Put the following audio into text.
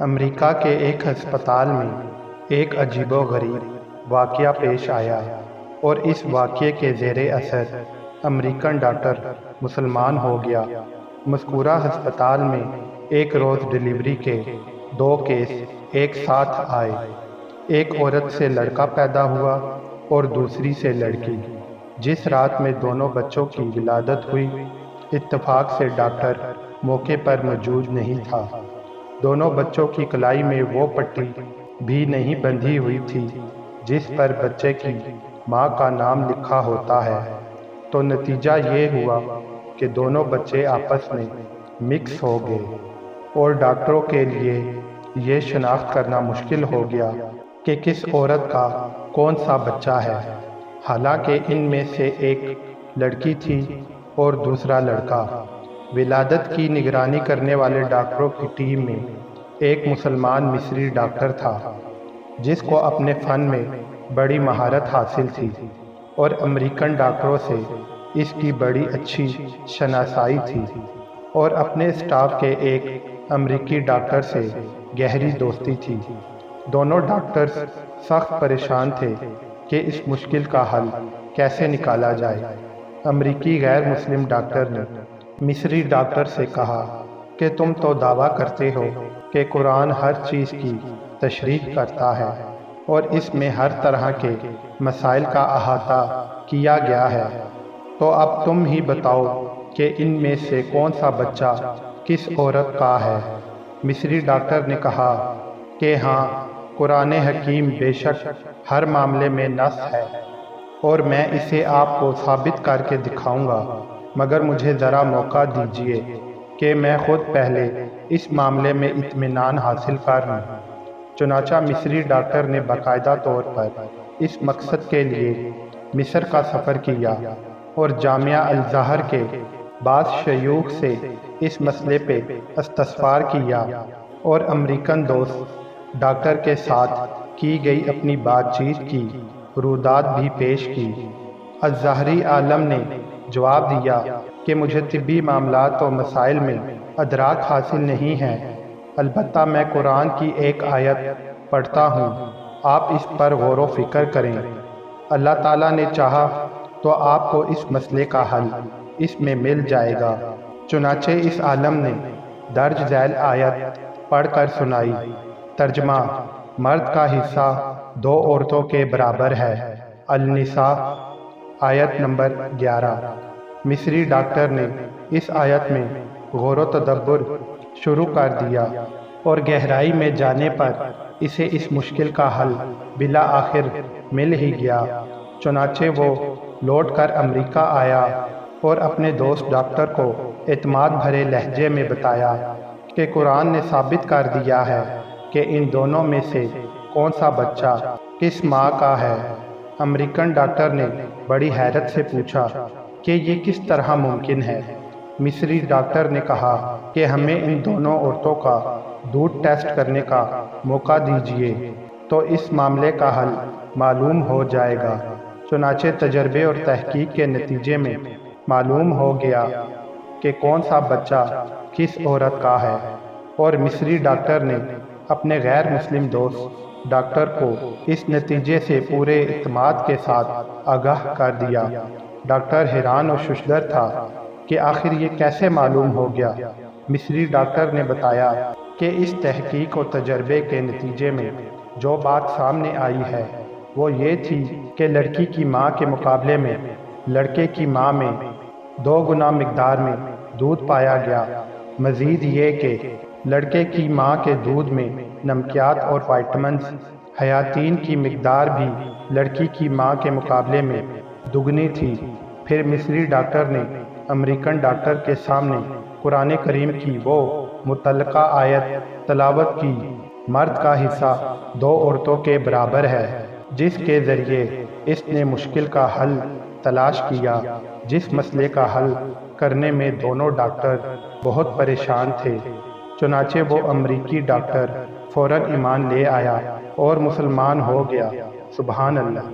امریکہ کے ایک ہسپتال میں ایک عجیب و غریب واقعہ پیش آیا اور اس واقعے کے زیر اثر امریکن ڈاکٹر مسلمان ہو گیا۔ مذکورہ ہسپتال میں ایک روز ڈیلیوری کے 2 کیس ایک ساتھ آئے۔ ایک عورت سے لڑکا پیدا ہوا اور دوسری سے لڑکی۔ جس رات میں دونوں بچوں کی ولادت ہوئی، اتفاق سے ڈاکٹر موقع پر موجود نہیں تھا۔ دونوں بچوں کی کلائی میں وہ پٹی بھی نہیں بندھی ہوئی تھی جس پر بچے کی ماں کا نام لکھا ہوتا ہے، تو نتیجہ یہ ہوا کہ دونوں بچے آپس میں مکس ہو گئے اور ڈاکٹروں کے لیے یہ شناخت کرنا مشکل ہو گیا کہ کس عورت کا کون سا بچہ ہے، حالانکہ ان میں سے ایک لڑکی تھی اور دوسرا لڑکا۔ ولادت کی نگرانی کرنے والے ڈاکٹروں کی ٹیم میں ایک مسلمان مصری ڈاکٹر تھا جس کو اپنے فن میں بڑی مہارت حاصل تھی اور امریکن ڈاکٹروں سے اس کی بڑی اچھی شناسائی تھی، اور اپنے اسٹاف کے ایک امریکی ڈاکٹر سے گہری دوستی تھی۔ دونوں ڈاکٹرز سخت پریشان تھے کہ اس مشکل کا حل کیسے نکالا جائے۔ امریکی غیر مسلم ڈاکٹر نے مصری ڈاکٹر سے کہا کہ تم تو دعویٰ کرتے ہو کہ قرآن ہر چیز کی تشریح کرتا ہے اور اس میں ہر طرح کے مسائل کا احاطہ کیا گیا ہے، تو اب تم ہی بتاؤ کہ ان میں سے کون سا بچہ کس عورت کا ہے۔ مصری ڈاکٹر نے کہا کہ ہاں، قرآن حکیم بے شک ہر معاملے میں نص ہے اور میں اسے آپ کو ثابت کر کے دکھاؤں گا، مگر مجھے ذرا موقع دیجیے کہ میں خود پہلے اس معاملے میں اطمینان حاصل کر لوں۔ چنانچہ مصری ڈاکٹر نے باقاعدہ طور پر اس مقصد کے لیے مصر کا سفر کیا اور جامعہ الازہر کے بعض شیوخ سے اس مسئلے پہ استفسار کیا اور امریکن دوست ڈاکٹر کے ساتھ کی گئی اپنی بات چیت کی رودات بھی پیش کی۔ الازہری عالم نے جواب دیا کہ مجھے طبی معاملات و مسائل میں ادراک حاصل نہیں ہے، البتہ میں قرآن کی ایک آیت پڑھتا ہوں، آپ اس پر غور و فکر کریں، اللہ تعالیٰ نے چاہا تو آپ کو اس مسئلے کا حل اس میں مل جائے گا۔ چنانچہ اس عالم نے درج ذیل آیت پڑھ کر سنائی۔ ترجمہ: مرد کا حصہ 2 عورتوں کے برابر ہے، النساء آیت نمبر 11۔ مصری ڈاکٹر نے اس آیت میں غور و تدبر شروع کر دیا اور گہرائی میں جانے پر اسے اس مشکل کا حل بالآخر مل ہی گیا۔ چنانچہ وہ لوٹ کر امریکہ آیا اور اپنے دوست ڈاکٹر کو اعتماد بھرے لہجے میں بتایا کہ قرآن نے ثابت کر دیا ہے کہ ان دونوں میں سے کون سا بچہ کس ماں کا ہے۔ امریکن ڈاکٹر نے بڑی حیرت سے پوچھا کہ یہ کس طرح ممکن ہے۔ مصری ڈاکٹر نے کہا کہ ہمیں ان دونوں عورتوں کا دودھ ٹیسٹ کرنے کا موقع دیجیے تو اس معاملے کا حل معلوم ہو جائے گا۔ چنانچہ تجربے اور تحقیق کے نتیجے میں معلوم ہو گیا کہ کون سا بچہ کس عورت کا ہے، اور مصری ڈاکٹر نے اپنے غیر مسلم دوست ڈاکٹر کو اس نتیجے سے پورے اعتماد کے ساتھ آگاہ کر دیا۔ ڈاکٹر حیران و ششدر تھا کہ آخر یہ کیسے معلوم ہو گیا۔ مصری ڈاکٹر نے بتایا کہ اس تحقیق و تجربے کے نتیجے میں جو بات سامنے آئی ہے وہ یہ تھی کہ لڑکی کی ماں کے مقابلے میں لڑکے کی ماں میں 2 گنا مقدار میں دودھ پایا گیا۔ مزید یہ کہ لڑکے کی ماں کے دودھ میں نمکیات اور وائٹامنز حیاتین کی مقدار بھی لڑکی کی ماں کے مقابلے میں دگنی تھی۔ پھر مصری ڈاکٹر نے امریکن ڈاکٹر کے سامنے قرآن کریم کی وہ متعلقہ آیت تلاوت کی، مرد کا حصہ 2 عورتوں کے برابر ہے، جس کے ذریعے اس نے مشکل کا حل تلاش کیا، جس مسئلے کا حل کرنے میں دونوں ڈاکٹر بہت پریشان تھے۔ چنانچہ وہ امریکی ڈاکٹر فوراً ایمان لے آیا اور مسلمان ہو گیا۔ سبحان اللہ۔